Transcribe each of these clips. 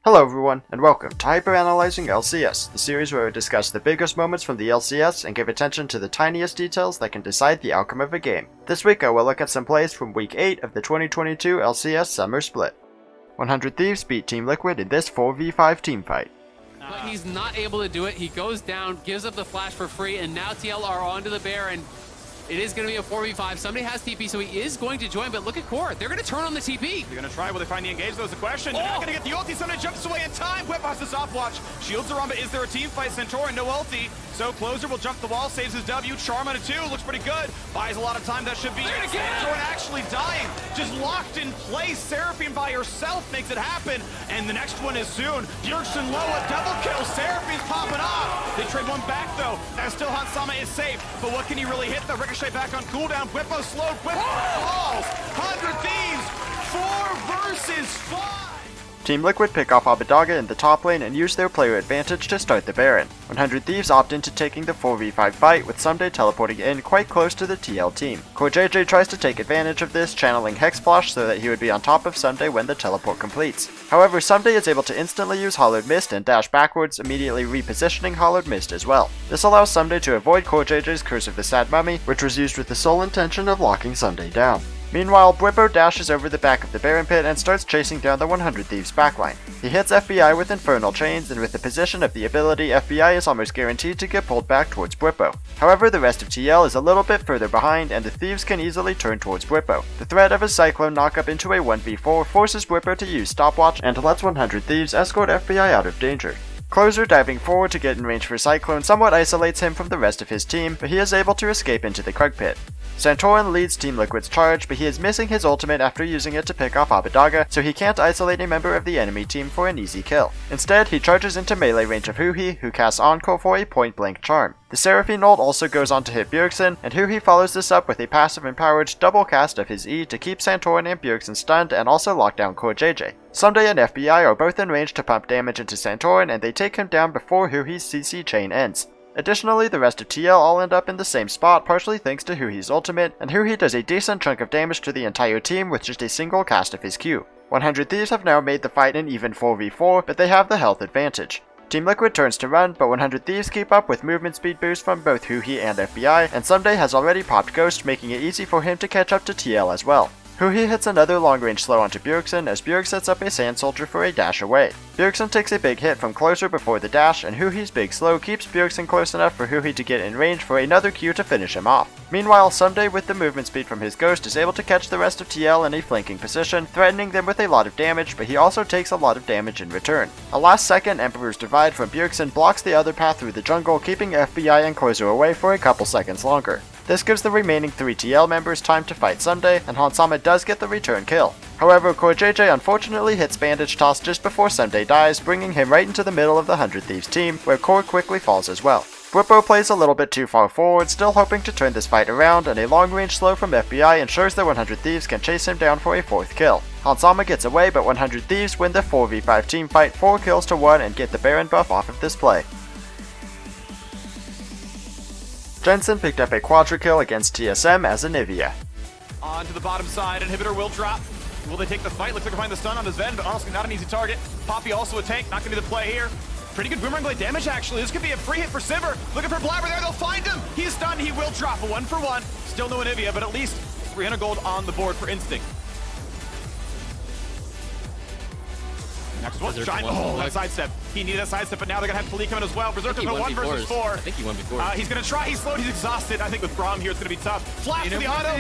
Hello everyone, and welcome to Hyperanalyzing LCS, the series where we discuss the biggest moments from the LCS and give attention to the tiniest details that can decide the outcome of a game. This week I will look at some plays from Week 8 of the 2022 LCS Summer Split. 100 Thieves beat Team Liquid in this 4v5 teamfight. But he's not able to do it. He goes down, gives up the flash for free, and now TL are onto the Baron. It is going to be a 4v5. Somebody has TP, so he is going to join, but look at Core. They're going to turn on the TP. They're going to try. Will they find the engage? That was the question. They're not going to get the ulti. Somebody jumps away in time. Whip has the stopwatch. Shields are on, but is there a team fight? Centaur and no ulti. So Closer will jump the wall, saves his W. Charm on a 2. Looks pretty good. Buys a lot of time. That should be it. Centaur actually dying. Just locked in place. Seraphine by herself makes it happen. And the next one is soon. Johnsun low, a double kill. Seraphine's popping off. They trade one back, though. Now still Hansama is safe. But what can he really hit? The ricochet back on cooldown. Whippo slowed. Whippo falls. 100 Thieves. 4 versus 5. Team Liquid pick off Abadaga in the top lane and use their player advantage to start the Baron. 100 Thieves opt into taking the 4v5 fight, with Someday teleporting in quite close to the TL team. JJ tries to take advantage of this, channeling Hex Flash so that he would be on top of Someday when the teleport completes. However, Someday is able to instantly use Hollowed Mist and dash backwards, immediately repositioning Hollowed Mist as well. This allows Someday to avoid JJ's Curse of the Sad Mummy, which was used with the sole intention of locking Someday down. Meanwhile, Bwipo dashes over the back of the Baron pit and starts chasing down the 100 Thieves backline. He hits FBI with Infernal Chains, and with the position of the ability, FBI is almost guaranteed to get pulled back towards Bwipo. However, the rest of TL is a little bit further behind, and the Thieves can easily turn towards Bwipo. The threat of a Cyclone knockup into a 1v4 forces Bwipo to use Stopwatch and lets 100 Thieves escort FBI out of danger. Closer diving forward to get in range for Cyclone somewhat isolates him from the rest of his team, but he is able to escape into the Krug pit. Santorin leads Team Liquid's charge, but he is missing his ultimate after using it to pick off Abadaga, so he can't isolate a member of the enemy team for an easy kill. Instead, he charges into melee range of Huhi, who casts Encore for a point-blank charm. The Seraphine ult also goes on to hit Bjergsen, and Huhi follows this up with a passive empowered double cast of his E to keep Santorin and Bjergsen stunned and also lock down Core JJ. Someday and FBI are both in range to pump damage into Santorin, and they take him down before Huhi's CC chain ends. Additionally, the rest of TL all end up in the same spot, partially thanks to Huhi's ultimate, and Huhi does a decent chunk of damage to the entire team with just a single cast of his Q. 100 Thieves have now made the fight an even 4v4, but they have the health advantage. Team Liquid turns to run, but 100 Thieves keep up with movement speed boosts from both Huhi and FBI, and Someday has already popped Ghost, making it easy for him to catch up to TL as well. Huhi hits another long-range slow onto Bjergsen as Bjerg sets up a Sand Soldier for a dash away. Bjergsen takes a big hit from Closer before the dash, and Huhi's big slow keeps Bjergsen close enough for Huhi to get in range for another Q to finish him off. Meanwhile, Someday with the movement speed from his Ghost is able to catch the rest of TL in a flanking position, threatening them with a lot of damage, but he also takes a lot of damage in return. A last-second Emperor's Divide from Bjergsen blocks the other path through the jungle, keeping FBI and Closer away for a couple seconds longer. This gives the remaining 3 TL members time to fight Someday, and Hansama does get the return kill. However, Core JJ unfortunately hits Bandage Toss just before Someday dies, bringing him right into the middle of the 100 Thieves team, where Core quickly falls as well. Bwipo plays a little bit too far forward, still hoping to turn this fight around, and a long-range slow from FBI ensures that 100 Thieves can chase him down for a 4th kill. Hansama gets away, but 100 Thieves win the 4v5 teamfight 4 kills to 1 and get the Baron buff off of this play. Jensen picked up a Quadra kill against TSM as Anivia. On to the bottom side, Inhibitor will drop. Will they take the fight? Looks like they'll find the stun on his Ven, but honestly not an easy target. Poppy also a tank, not going to be the play here. Pretty good Boomerang Blade damage actually. This could be a free hit for Sivir. Looking for Blabber there, they'll find him. He's stunned, he will drop a 1-for-1. Still no Anivia, but at least 300 gold on the board for Instinct. Next one, Shine. Oh, that sidestep. He needed a sidestep, but now they're going to have Flee come in as well. Berserker's been 1 versus 4. I think he won before. He's going to try. He's slowed. He's exhausted. I think with Braum here, it's going to be tough. Flash for the auto.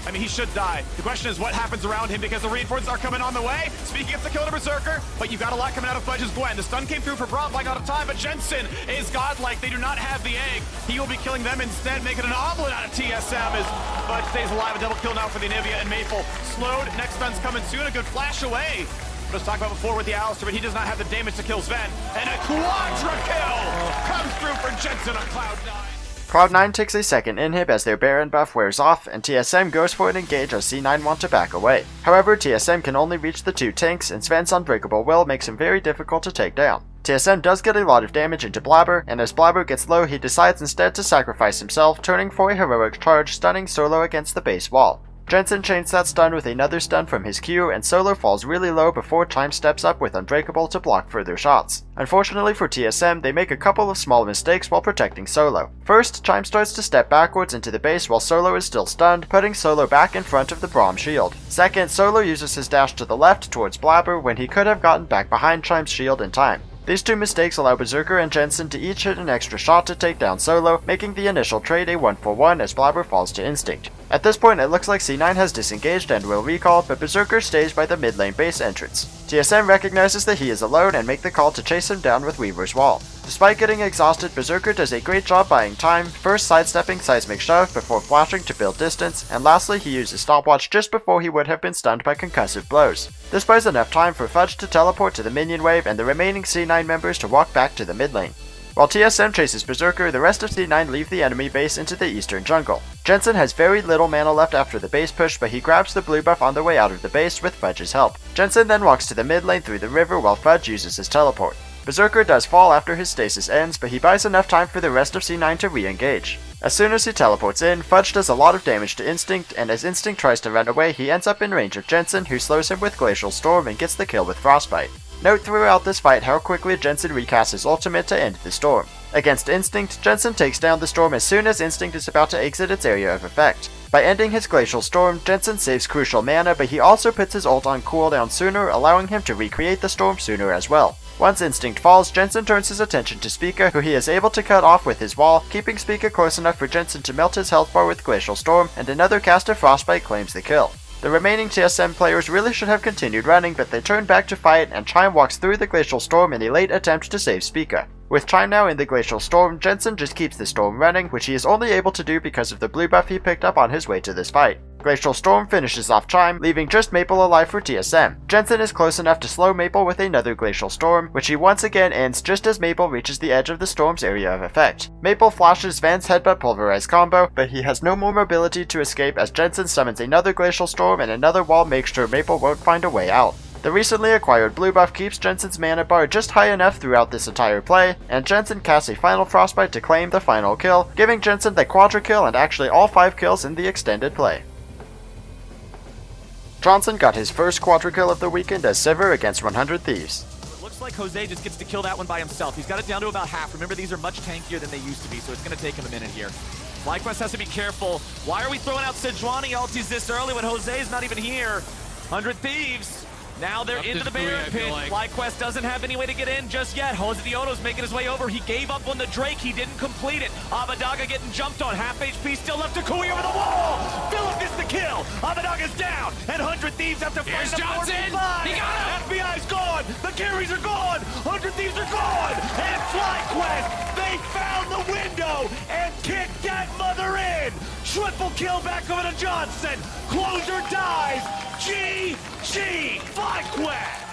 I mean, he should die. The question is what happens around him because the reinforcements are coming on the way. Speaking of the kill to Berserker, but you've got a lot coming out of Fudge's Gwen. The stun came through for Braum, buying out of time, but Jensen is godlike. They do not have the egg. He will be killing them instead, making an omelet out of TSM as Fudge stays alive. A double kill now for the Anivia and Maple. Slowed. Next stun's coming soon. A good flash away. Let's talk about before with the Alistair, but he does not have the damage to kill Sven. And a Quadra kill comes through for Jensen on Cloud9. Cloud9 takes a second inhib as their Baron buff wears off, and TSM goes for an engage as C9 want to back away. However, TSM can only reach the 2 tanks, and Sven's unbreakable will makes him very difficult to take down. TSM does get a lot of damage into Blabber, and as Blabber gets low, he decides instead to sacrifice himself, turning for a heroic charge, stunning solo against the base wall. Jensen chains that stun with another stun from his Q, and Solo falls really low before Chime steps up with Unbreakable to block further shots. Unfortunately for TSM, they make a couple of small mistakes while protecting Solo. First, Chime starts to step backwards into the base while Solo is still stunned, putting Solo back in front of the Braum shield. Second, Solo uses his dash to the left towards Blabber when he could have gotten back behind Chime's shield in time. These two mistakes allow Berserker and Jensen to each hit an extra shot to take down Solo, making the initial trade a 1-for-1 as Blabber falls to Instinct. At this point it looks like C9 has disengaged and will recall, but Berserker stays by the mid lane base entrance. TSM recognizes that he is alone and make the call to chase him down with Weaver's Wall. Despite getting exhausted, Berserker does a great job buying time, first sidestepping Seismic Shove before flashing to build distance, and lastly he uses Stopwatch just before he would have been stunned by concussive blows. This buys enough time for Fudge to teleport to the minion wave and the remaining C9 members to walk back to the mid lane. While TSM chases Berserker, the rest of C9 leave the enemy base into the eastern jungle. Jensen has very little mana left after the base push, but he grabs the blue buff on the way out of the base with Fudge's help. Jensen then walks to the mid lane through the river while Fudge uses his teleport. Berserker does fall after his stasis ends, but he buys enough time for the rest of C9 to re-engage. As soon as he teleports in, Fudge does a lot of damage to Instinct, and as Instinct tries to run away, he ends up in range of Jensen, who slows him with Glacial Storm and gets the kill with Frostbite. Note throughout this fight how quickly Jensen recasts his ultimate to end the storm. Against Instinct, Jensen takes down the storm as soon as Instinct is about to exit its area of effect. By ending his Glacial Storm, Jensen saves crucial mana, but he also puts his ult on cooldown sooner, allowing him to recreate the storm sooner as well. Once Instinct falls, Jensen turns his attention to Spica, who he is able to cut off with his wall, keeping Spica close enough for Jensen to melt his health bar with Glacial Storm, and another cast of Frostbite claims the kill. The remaining TSM players really should have continued running, but they turn back to fight, and Chime walks through the Glacial Storm in a late attempt to save Spica. With Chime now in the Glacial Storm, Jensen just keeps the storm running, which he is only able to do because of the blue buff he picked up on his way to this fight. Glacial Storm finishes off Chime, leaving just Maple alive for TSM. Jensen is close enough to slow Maple with another Glacial Storm, which he once again ends just as Maple reaches the edge of the storm's area of effect. Maple flashes Van's Headbutt Pulverize combo, but he has no more mobility to escape as Jensen summons another Glacial Storm and another wall makes sure Maple won't find a way out. The recently acquired blue buff keeps Jensen's mana bar just high enough throughout this entire play, and Jensen casts a final Frostbite to claim the final kill, giving Jensen the Quadra kill and actually all 5 kills in the extended play. Johnsun got his first Quadra kill of the weekend as Sivir against 100 Thieves. It looks like Jose just gets to kill that one by himself. He's got it down to about half. Remember, these are much tankier than they used to be, so it's going to take him a minute here. FlyQuest has to be careful. Why are we throwing out Sejuani ultis this early when Jose is not even here? 100 Thieves. Now they're into the Baron pit. FlyQuest doesn't have any way to get in just yet. Jose Dioto's making his way over. He gave up on the Drake. He didn't complete it. Abadaga getting jumped on. Half HP still left to Kui over the wall. Philip gets the kill. Abadaga's down. And 100 Thieves have to fight the Johnsun. 4v5. He got him. FBI's gone. The carries are gone. 100 Thieves are gone. And FlyQuest, they found the window and kicked that mother in. Triple kill back over to Johnsun. Closer dies. GG FlyQuest.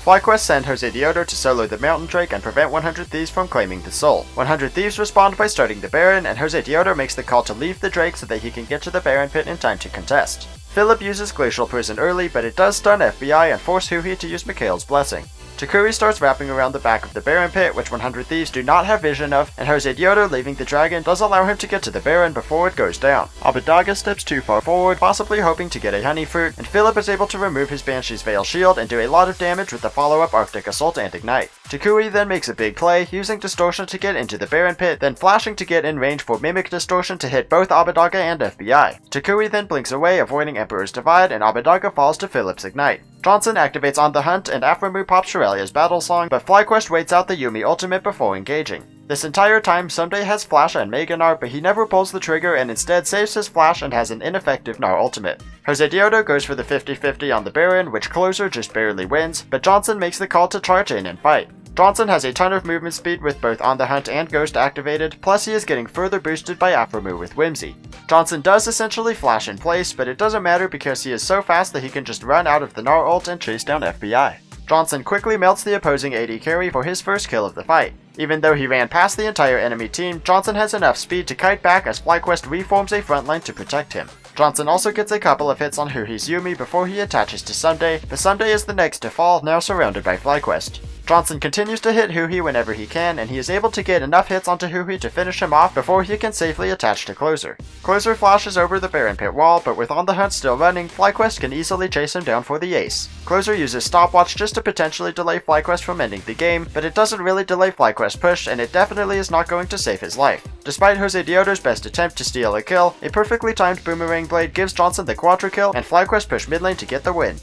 FlyQuest send Jose Dioto to solo the Mountain Drake and prevent 100 Thieves from claiming the soul. 100 Thieves respond by starting the Baron, and Jose Dioto makes the call to leave the Drake so that he can get to the Baron pit in time to contest. Philip uses Glacial Prison early, but it does stun FBI and force Huhi to use Mikhail's Blessing. Takuri starts wrapping around the back of the Baron pit, which 100 Thieves do not have vision of, and Jose Dioto leaving the dragon does allow him to get to the Baron before it goes down. Abadaga steps too far forward, possibly hoping to get a honey fruit, and Philip is able to remove his Banshee's Veil shield and do a lot of damage with the follow-up Arctic Assault and Ignite. Takuri then makes a big play, using Distortion to get into the Baron pit, then flashing to get in range for Mimic Distortion to hit both Abadaga and FBI. Takuri then blinks away, avoiding Emperor's Divide, and Abadaga falls to Philip's Ignite. Johnsun activates On the Hunt, and Aphromoo pops Shirelia's Battle Song, but FlyQuest waits out the Yuumi ultimate before engaging. This entire time, Someday has Flash and Mega Gnar, but he never pulls the trigger and instead saves his Flash and has an ineffective Gnar ultimate. Jose Dioto goes for the 50-50 on the Baron, which Closer just barely wins, but Johnsun makes the call to charge in and fight. Johnsun has a ton of movement speed with both On the Hunt and Ghost activated, plus he is getting further boosted by Aphromoo with Whimsy. Johnsun does essentially flash in place, but it doesn't matter because he is so fast that he can just run out of the Gnar ult and chase down FBI. Johnsun quickly melts the opposing AD carry for his first kill of the fight. Even though he ran past the entire enemy team, Johnsun has enough speed to kite back as FlyQuest reforms a frontline to protect him. Johnsun also gets a couple of hits on Huhi's Yuumi before he attaches to Someday, but Someday is the next to fall, now surrounded by FlyQuest. Johnsun continues to hit Huhi whenever he can, and he is able to get enough hits onto Huhi to finish him off before he can safely attach to Closer. Closer flashes over the Baron pit wall, but with On the Hunt still running, FlyQuest can easily chase him down for the ace. Closer uses Stopwatch just to potentially delay FlyQuest from ending the game, but it doesn't really delay FlyQuest's push, and it definitely is not going to save his life. Despite Jose Dioto's best attempt to steal a kill, a perfectly timed Boomerang Blade gives Johnsun the Quadra-kill, and FlyQuest push mid lane to get the win.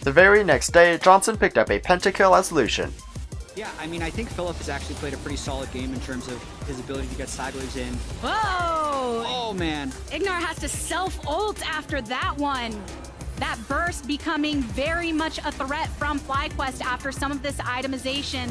The very next day, Johnsun picked up a Pentakill as Lucian. Yeah, I mean, I think Philip has actually played a pretty solid game in terms of his ability to get sideways in. Whoa! Oh, man. Ignar has to self-ult after that one. That burst becoming very much a threat from FlyQuest after some of this itemization.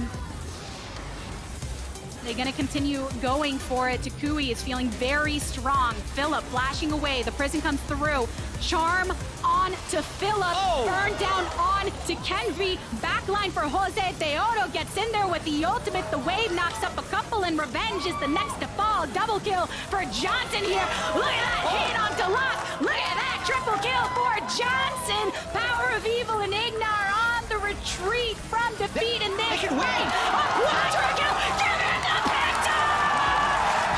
They're gonna continue going for it. Takui is feeling very strong. Philip flashing away. The prison comes through. Charm on to Philip. Oh. Burn down on to Kenvi. Backline for Jose Deoto. Gets in there with the ultimate. The wave knocks up a couple, and Revenge is the next to fall. Double kill for Johnsun here. Look at that hit onto Lock. Look at that triple kill for Johnsun. Power of Evil and Ignar on the retreat from defeat in this can win. way. A quadra kill. Give it the Penta!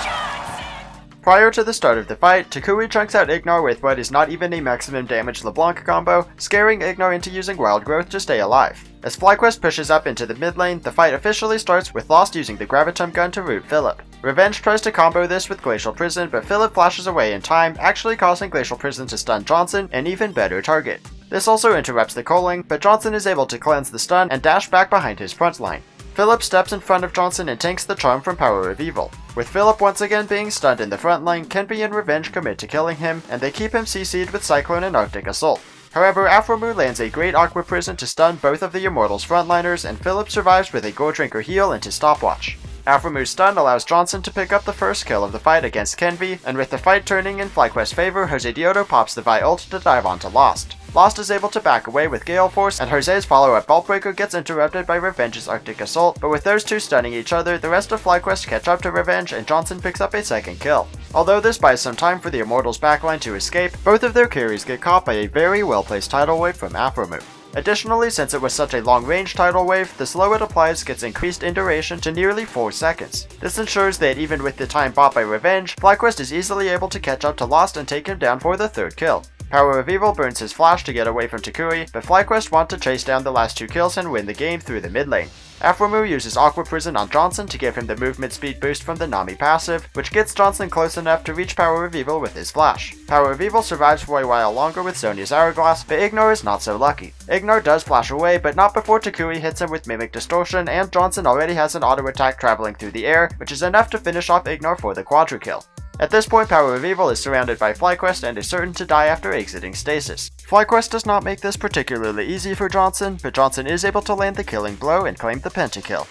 Johnsun! Prior to the start of the fight, Takui chunks out Ignar with what is not even a maximum damage LeBlanc combo, scaring Ignar into using Wild Growth to stay alive. As FlyQuest pushes up into the mid lane, the fight officially starts with Lost using the Gravitum gun to root Philip. Revenge tries to combo this with Glacial Prison, but Philip flashes away in time, actually causing Glacial Prison to stun Johnsun, an even better target. This also interrupts the culling, but Johnsun is able to cleanse the stun and dash back behind his front line. Philip steps in front of Johnsun and tanks the charm from Power of Evil. With Philip once again being stunned in the front line, Kenvi and Revenge commit to killing him, and they keep him CC'd with Cyclone and Arctic Assault. However, Aphromoo lands a great Aqua Prison to stun both of the Immortals frontliners, and Philip survives with a Gore Drinker heal into Stopwatch. Aphromoo's stun allows Johnsun to pick up the first kill of the fight against Kenvi, and with the fight turning in FlyQuest's favor, Jose Dioto pops the Vi ult to dive onto Lost. Lost is able to back away with Gale Force, and Jose's follow-up Vault Breaker gets interrupted by Revenge's Arctic Assault, but with those two stunning each other, the rest of FlyQuest catch up to Revenge, and Johnsun picks up a second kill. Although this buys some time for the Immortals backline to escape, both of their carries get caught by a very well-placed tidal wave from Aphromoo. Additionally, since it was such a long-range tidal wave, the slow it applies gets increased in duration to nearly 4 seconds. This ensures that even with the time bought by Revenge, FlyQuest is easily able to catch up to Lost and take him down for the third kill. Power of Evil burns his flash to get away from Takui, but FlyQuest want to chase down the last 2 kills and win the game through the mid lane. Aphromoo uses Aqua Prison on Johnsun to give him the movement speed boost from the Nami passive, which gets Johnsun close enough to reach Power of Evil with his flash. Power of Evil survives for a while longer with Sonya's Hourglass, but Ignar is not so lucky. Ignar does flash away, but not before Takui hits him with Mimic Distortion, and Johnsun already has an auto attack traveling through the air, which is enough to finish off Ignar for the Quadra kill. At this point, Power of Evil is surrounded by FlyQuest and is certain to die after exiting stasis. FlyQuest does not make this particularly easy for Johnsun, but Johnsun is able to land the killing blow and claim the Pentakill.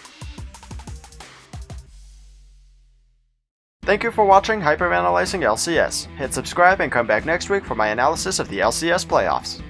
Thank you for watching Hyperanalyzing LCS. Hit subscribe and come back next week for my analysis of the LCS playoffs.